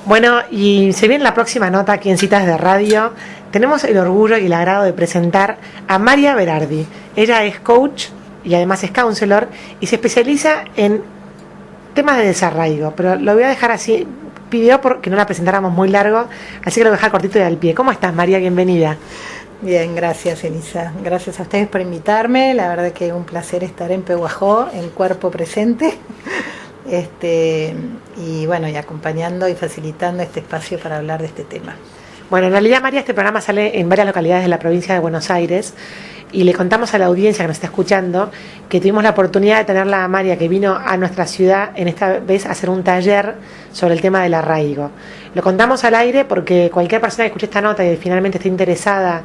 Bueno, y se viene la próxima nota aquí en Citas de Radio. Tenemos el orgullo y el agrado de presentar a María Berardi. Ella es coach y además es counselor y se especializa en temas de desarraigo, pero lo voy a dejar así. Pidió porque no la presentáramos muy largo, así que lo voy a dejar cortito y al pie. ¿Cómo estás, María? Bienvenida. Bien, gracias, Elisa. Gracias a ustedes por invitarme. La verdad que es un placer estar en Pehuajó, en cuerpo presente. Y bueno, y acompañando y facilitando este espacio para hablar de este tema. Bueno, en realidad, María, este programa sale en varias localidades de la provincia de Buenos Aires y le contamos a la audiencia que nos está escuchando que tuvimos la oportunidad de tenerla a María, que vino a nuestra ciudad en esta vez a hacer un taller sobre el tema del arraigo. Lo contamos al aire porque cualquier persona que escuche esta nota y finalmente esté interesada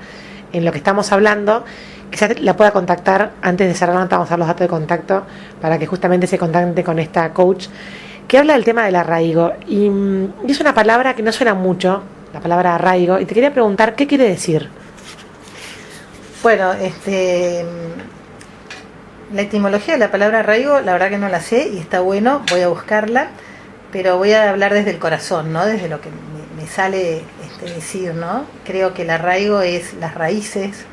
en lo que estamos hablando, quizás la pueda contactar. Antes de cerrar la nota vamos a dar los datos de contacto para que justamente se contacte con esta coach que habla del tema del arraigo. Y es una palabra que no suena mucho, la palabra arraigo, y te quería preguntar, ¿qué quiere decir? Bueno, la etimología de la palabra arraigo, la verdad que no la sé y está bueno, voy a buscarla, pero voy a hablar desde el corazón, ¿no? Desde lo que me sale decir, ¿no? Creo que el arraigo es las raíces,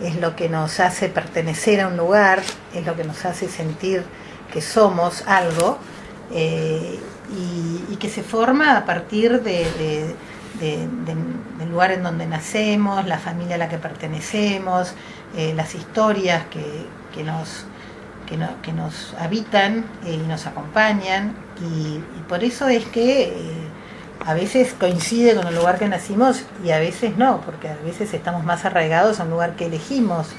es lo que nos hace pertenecer a un lugar, es lo que nos hace sentir que somos algo, y que se forma a partir del lugar en donde nacemos, la familia a la que pertenecemos, las historias que nos habitan y nos acompañan, y por eso es que a veces coincide con el lugar que nacimos y a veces no, porque a veces estamos más arraigados a un lugar que elegimos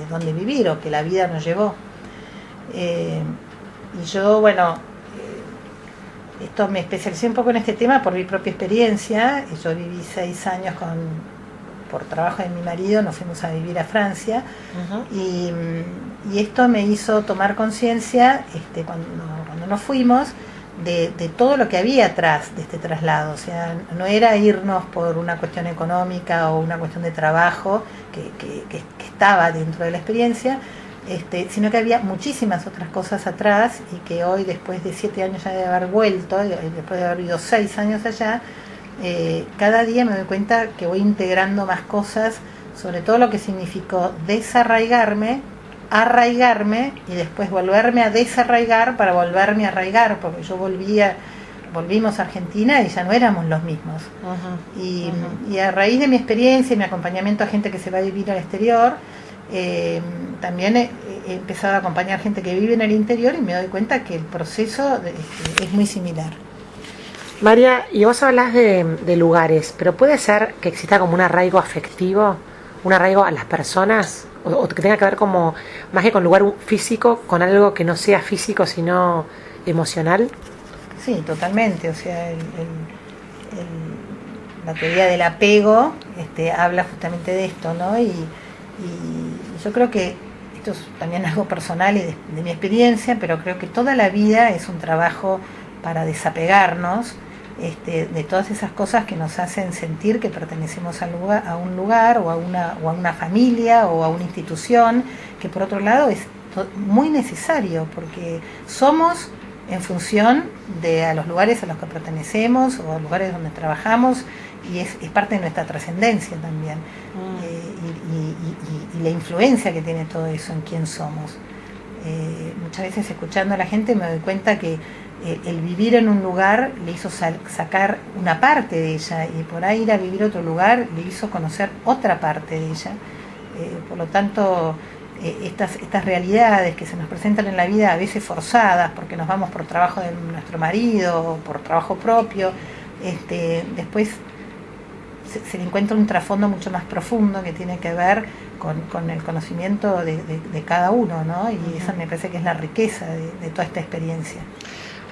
donde vivir o que la vida nos llevó. Y yo, bueno, me especialicé un poco en este tema por mi propia experiencia. Yo viví 6 años por trabajo de mi marido, nos fuimos a vivir a Francia. Uh-huh. Y esto me hizo tomar conciencia cuando nos fuimos de todo lo que había atrás de este traslado. O sea, no era irnos por una cuestión económica o una cuestión de trabajo que estaba dentro de la experiencia, sino que había muchísimas otras cosas atrás, y que hoy, después de 7 años ya de haber vuelto, después de haber vivido 6 años allá, cada día me doy cuenta que voy integrando más cosas, sobre todo lo que significó desarraigarme, arraigarme y después volverme a desarraigar para volverme a arraigar, porque yo volvimos a Argentina y ya no éramos los mismos. Uh-huh. Y a raíz de mi experiencia y mi acompañamiento a gente que se va a vivir al exterior, también he empezado a acompañar gente que vive en el interior y me doy cuenta que el proceso es muy similar. María, y vos hablás de lugares, pero ¿puede ser que exista como un arraigo afectivo, un arraigo a las personas, o que tenga que ver como más que con lugar físico, con algo que no sea físico sino emocional? Sí, totalmente. O sea, la teoría del apego habla justamente de esto, ¿no? Y yo creo que esto es también algo personal y de mi experiencia, pero creo que toda la vida es un trabajo para desapegarnos de todas esas cosas que nos hacen sentir que pertenecemos a un lugar o a una familia o a una institución, que por otro lado es muy necesario, porque somos en función a los lugares a los que pertenecemos o a los lugares donde trabajamos, y es parte de nuestra trascendencia también. Y la influencia que tiene todo eso en quién somos. Muchas veces, escuchando a la gente, me doy cuenta que el vivir en un lugar le hizo sacar una parte de ella, y por ahí ir a vivir a otro lugar le hizo conocer otra parte de ella. Por lo tanto, estas realidades que se nos presentan en la vida, a veces forzadas, porque nos vamos por trabajo de nuestro marido o por trabajo propio, después se le encuentra un trasfondo mucho más profundo que tiene que ver con el conocimiento de cada uno, ¿no? Y uh-huh. Esa me parece que es la riqueza de toda esta experiencia.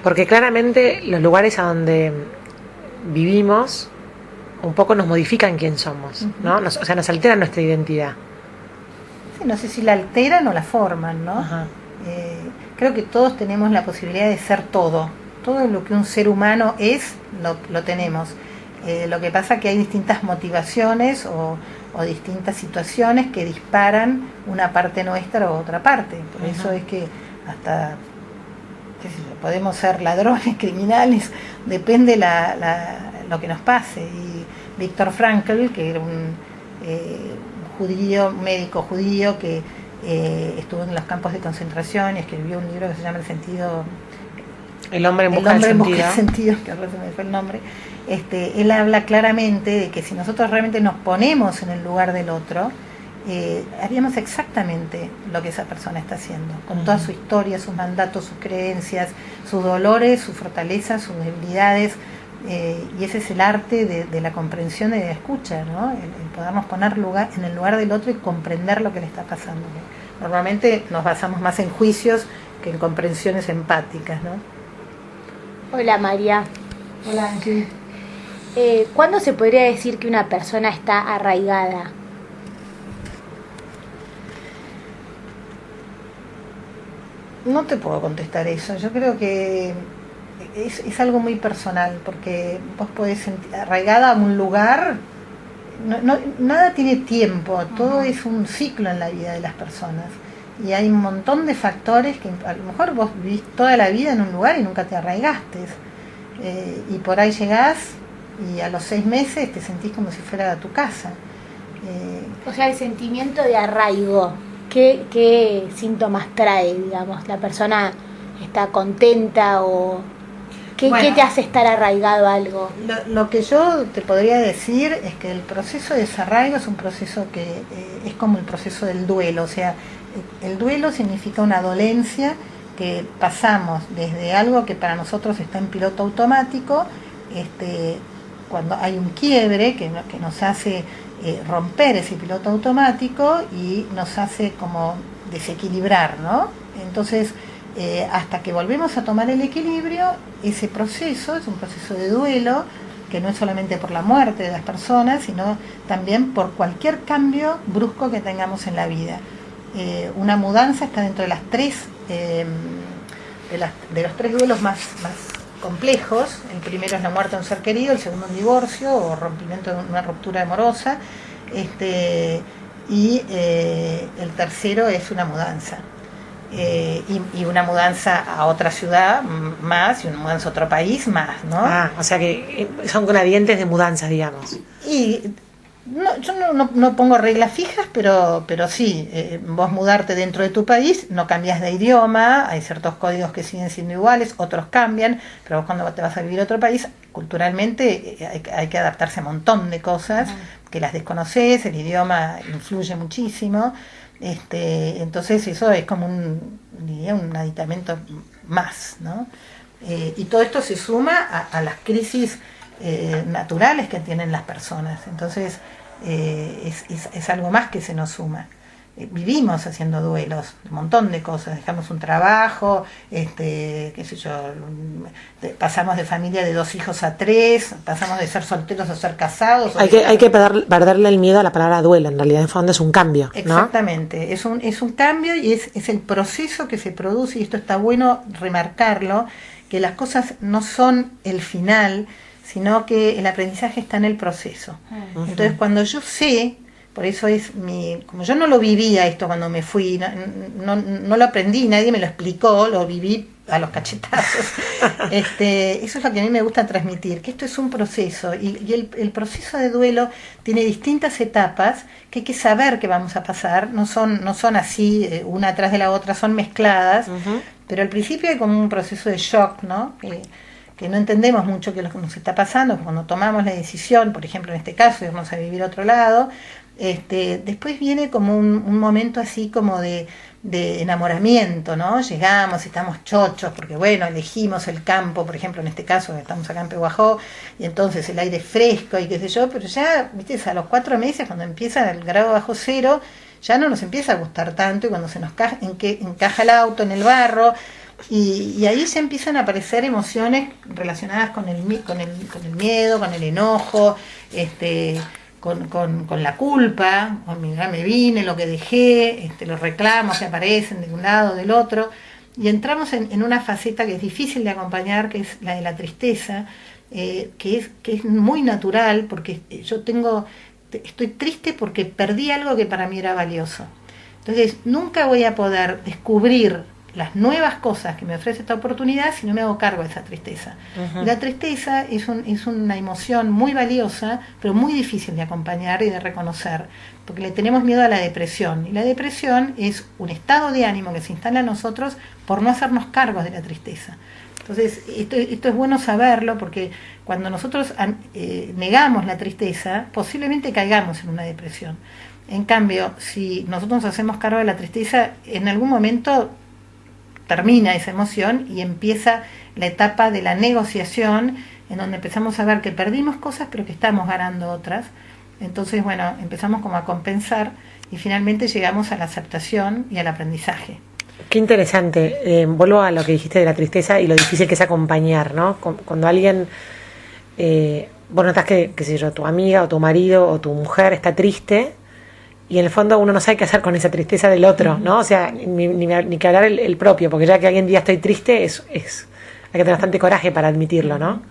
Porque claramente los lugares a donde vivimos un poco nos modifican quién somos, uh-huh. ¿no? O sea, nos alteran nuestra identidad. Sí, no sé si la alteran o la forman, ¿no? Uh-huh. Creo que todos tenemos la posibilidad de ser todo lo que un ser humano es, lo tenemos. Lo que pasa es que hay distintas motivaciones o distintas situaciones que disparan una parte nuestra o otra parte. Por uh-huh. Eso es que hasta podemos ser ladrones, criminales, depende lo que nos pase. Y Viktor Frankl, que era un judío, médico judío que estuvo en los campos de concentración y escribió un libro que se llama El hombre en busca del sentido, que ahora se me fue el nombre. Él habla claramente de que si nosotros realmente nos ponemos en el lugar del otro, haríamos exactamente lo que esa persona está haciendo, con toda su historia, sus mandatos, sus creencias, sus dolores, sus fortalezas, sus debilidades, y ese es el arte de la comprensión y de la escucha, ¿no? El podernos poner en el lugar del otro y comprender lo que le está pasando. Normalmente nos basamos más en juicios que en comprensiones empáticas, ¿no? Hola María. Hola Angie. ¿Cuándo se podría decir que una persona está arraigada? No te puedo contestar eso. Yo creo que es algo muy personal, porque vos podés sentir arraigada a un lugar. Nada tiene tiempo, todo es un ciclo en la vida de las personas. Y hay un montón de factores que a lo mejor vos vivís toda la vida en un lugar y nunca te arraigaste. Y por ahí llegás y a los 6 meses te sentís como si fuera tu casa. O sea, el sentimiento de arraigo, ¿qué síntomas trae, digamos? ¿La persona está contenta o qué te hace estar arraigado a algo? Lo que yo te podría decir es que el proceso de desarraigo es un proceso que es como el proceso del duelo. O sea, el duelo significa una dolencia que pasamos desde algo que para nosotros está en piloto automático, cuando hay un quiebre que nos hace romper ese piloto automático y nos hace como desequilibrar, ¿no? Entonces, hasta que volvemos a tomar el equilibrio, ese proceso es un proceso de duelo que no es solamente por la muerte de las personas, sino también por cualquier cambio brusco que tengamos en la vida. Una mudanza está dentro de las tres de los 3 duelos más complejos. El primero es la muerte de un ser querido, el segundo un divorcio o rompimiento de una ruptura amorosa, y el tercero es una mudanza. Y una mudanza a otra ciudad más, y una mudanza a otro país más, ¿no? O sea que son gradientes de mudanzas, digamos. Y yo no pongo reglas fijas, pero sí, vos mudarte dentro de tu país, no cambias de idioma, hay ciertos códigos que siguen siendo iguales, otros cambian, pero vos cuando te vas a vivir a otro país, culturalmente hay que adaptarse a un montón de cosas que las desconoces, el idioma influye muchísimo. Entonces eso es como un aditamento más, ¿no? Y todo esto se suma a las crisis naturales que tienen las personas. Entonces es algo más que se nos suma. Vivimos haciendo duelos, un montón de cosas, dejamos un trabajo, qué sé yo, pasamos de familia de 2 hijos a 3, pasamos de ser solteros a ser casados. Hay que perderle el miedo a la palabra duelo, en realidad en fondo es un cambio, ¿no? Exactamente, es un cambio y es el proceso que se produce, y esto está bueno remarcarlo, que las cosas no son el final, sino que el aprendizaje está en el proceso. Entonces cuando yo sé, por eso como yo no lo vivía esto cuando me fui, no lo aprendí, nadie me lo explicó, lo viví a los cachetazos. Eso es lo que a mí me gusta transmitir, que esto es un proceso, y el proceso de duelo tiene distintas etapas que hay que saber que vamos a pasar, no son así una atrás de la otra, son mezcladas, pero al principio hay como un proceso de shock, ¿no? Que no entendemos mucho qué es lo que nos está pasando, cuando tomamos la decisión, por ejemplo en este caso, irnos a vivir a otro lado. Después viene como un momento así como de enamoramiento, ¿no? Llegamos, estamos chochos, porque bueno, elegimos el campo, por ejemplo en este caso, estamos acá en Pehuajó, y entonces el aire fresco y qué sé yo, pero ya, viste, a los 4 meses, cuando empieza el grado bajo cero, ya no nos empieza a gustar tanto, y cuando se nos encaja el auto en el barro, y ahí ya empiezan a aparecer emociones relacionadas con el miedo, con el enojo, con la culpa, mira, me vine, lo que dejé, los reclamos que aparecen de un lado, del otro, y entramos en una faceta que es difícil de acompañar, que es la de la tristeza, que es muy natural, porque estoy triste porque perdí algo que para mí era valioso. Entonces nunca voy a poder descubrir las nuevas cosas que me ofrece esta oportunidad si no me hago cargo de esa tristeza. Y la tristeza es una emoción muy valiosa, pero muy difícil de acompañar y de reconocer, porque le tenemos miedo a la depresión. Y la depresión es un estado de ánimo que se instala en nosotros por no hacernos cargos de la tristeza. Entonces, esto es bueno saberlo, porque cuando nosotros negamos la tristeza, posiblemente caigamos en una depresión. En cambio, si nosotros nos hacemos cargo de la tristeza, en algún momento termina esa emoción y empieza la etapa de la negociación, en donde empezamos a ver que perdimos cosas pero que estamos ganando otras. Entonces, bueno, empezamos como a compensar y finalmente llegamos a la aceptación y al aprendizaje. Qué interesante. Vuelvo a lo que dijiste de la tristeza y lo difícil que es acompañar, ¿no? Cuando alguien, vos notás que, qué sé yo, tu amiga o tu marido o tu mujer está triste y en el fondo uno no sabe qué hacer con esa tristeza del otro, ¿no? O sea, ni que hablar el propio, porque ya que alguien día estoy triste, hay que tener bastante coraje para admitirlo, ¿no?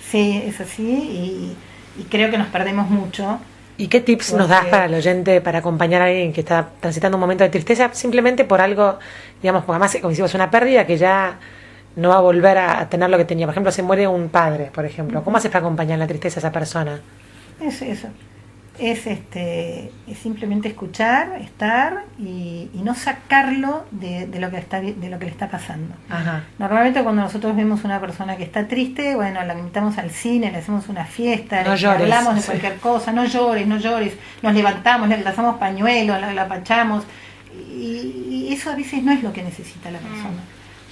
Sí, es así y creo que nos perdemos mucho. ¿Y qué tips nos das para el oyente para acompañar a alguien que está transitando un momento de tristeza simplemente por algo, digamos, porque además, como decimos, una pérdida que ya no va a volver a tener lo que tenía? Por ejemplo, se muere un padre, por ejemplo. ¿Cómo haces para acompañar la tristeza a esa persona? Es eso. Es simplemente escuchar, estar y no sacarlo de lo que le está pasando. Ajá. Normalmente cuando nosotros vemos una persona que está triste, bueno, la invitamos al cine, le hacemos una fiesta, no le llores, hablamos de cualquier cosa, no llores, nos levantamos, le lanzamos pañuelos, la apachamos, y eso a veces no es lo que necesita la persona.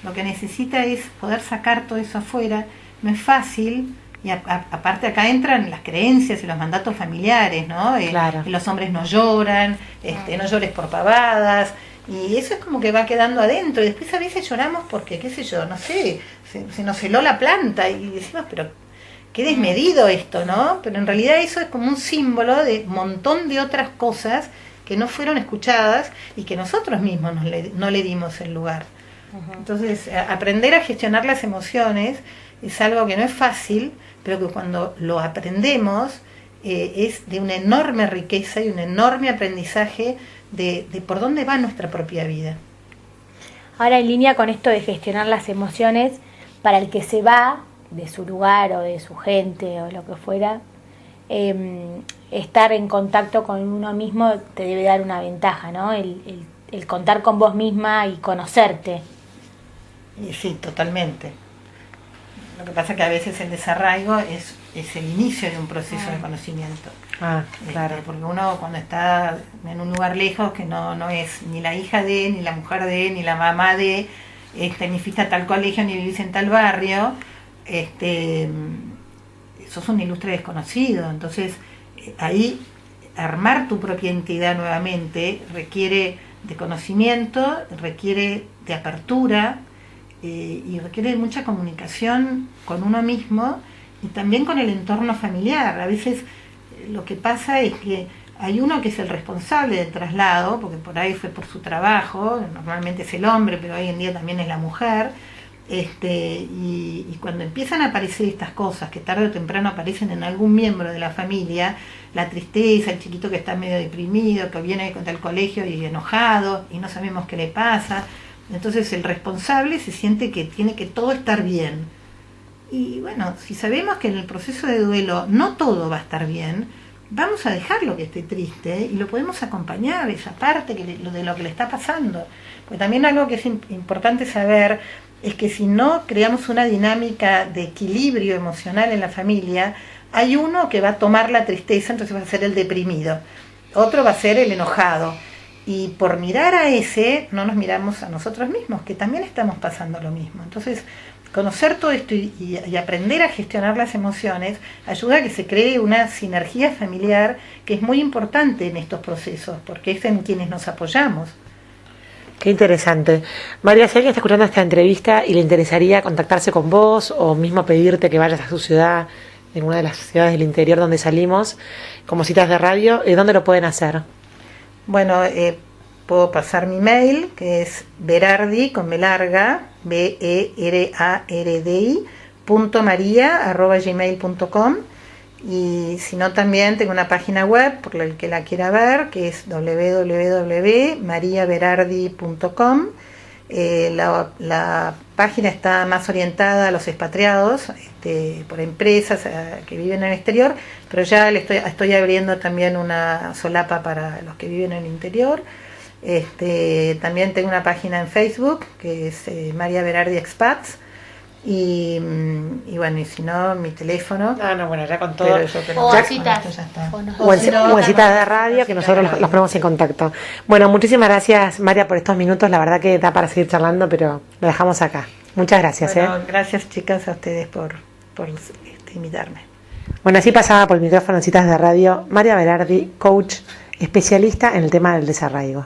Lo que necesita es poder sacar todo eso afuera. No es fácil. Y aparte acá entran las creencias y los mandatos familiares, ¿no? Claro. Los hombres no lloran, no llores por pavadas, y eso es como que va quedando adentro, y después a veces lloramos porque, qué sé yo, no sé, se nos heló la planta, y decimos, pero qué desmedido esto, ¿no? Pero en realidad eso es como un símbolo de un montón de otras cosas que no fueron escuchadas y que nosotros mismos no le dimos el lugar. Entonces, aprender a gestionar las emociones es algo que no es fácil, pero que cuando lo aprendemos es de una enorme riqueza y un enorme aprendizaje de por dónde va nuestra propia vida. Ahora, en línea con esto de gestionar las emociones, para el que se va de su lugar o de su gente o lo que fuera, estar en contacto con uno mismo te debe dar una ventaja, ¿no? El contar con vos misma y conocerte. Y sí, totalmente. Lo que pasa es que a veces el desarraigo es el inicio de un proceso de conocimiento. Claro. Porque uno cuando está en un lugar lejos, que no es ni la hija de, ni la mujer de, ni la mamá de, ni fuiste a tal colegio, ni vivís en tal barrio, sos un ilustre desconocido. Entonces, ahí armar tu propia entidad nuevamente requiere de conocimiento, requiere de apertura, y requiere mucha comunicación con uno mismo y también con el entorno familiar. A veces lo que pasa es que hay uno que es el responsable del traslado, porque por ahí fue por su trabajo, normalmente es el hombre, pero hoy en día también es la mujer, y cuando empiezan a aparecer estas cosas, que tarde o temprano aparecen en algún miembro de la familia, la tristeza, el chiquito que está medio deprimido, que viene del colegio y enojado, y no sabemos qué le pasa. Entonces el responsable se siente que tiene que todo estar bien. Y bueno, si sabemos que en el proceso de duelo no todo va a estar bien, vamos a dejarlo que esté triste y lo podemos acompañar, esa parte de lo que le está pasando. Porque también algo que es importante saber es que si no creamos una dinámica de equilibrio emocional en la familia, hay uno que va a tomar la tristeza, entonces va a ser el deprimido, otro va a ser el enojado. Y por mirar a ese, no nos miramos a nosotros mismos, que también estamos pasando lo mismo. Entonces, conocer todo esto y aprender a gestionar las emociones ayuda a que se cree una sinergia familiar que es muy importante en estos procesos, porque es en quienes nos apoyamos. Qué interesante. María, si alguien está escuchando esta entrevista y le interesaría contactarse con vos o mismo pedirte que vayas a su ciudad, en una de las ciudades del interior donde salimos, como citas de radio, ¿dónde lo pueden hacer? Bueno, puedo pasar mi mail, que es berardi, con B larga, BERARDI, .maria@gmail.com, y si no también tengo una página web por el que la quiera ver, que es www.mariaberardi.com, La página está más orientada a los expatriados, por empresas que viven en el exterior, pero ya estoy abriendo también una solapa para los que viven en el interior. También tengo una página en Facebook que es María Berardi Expats. Y bueno, y si no, mi teléfono. Bueno, ya con todo. O citas. O en citas de radio, que nosotros los ponemos en contacto. Bueno, muchísimas gracias, María, por estos minutos. La verdad que da para seguir charlando, pero lo dejamos acá. Muchas gracias. Gracias, chicas, a ustedes por invitarme. Bueno, así pasaba por el micrófono en citas de radio María Berardi, coach especialista en el tema del desarraigo.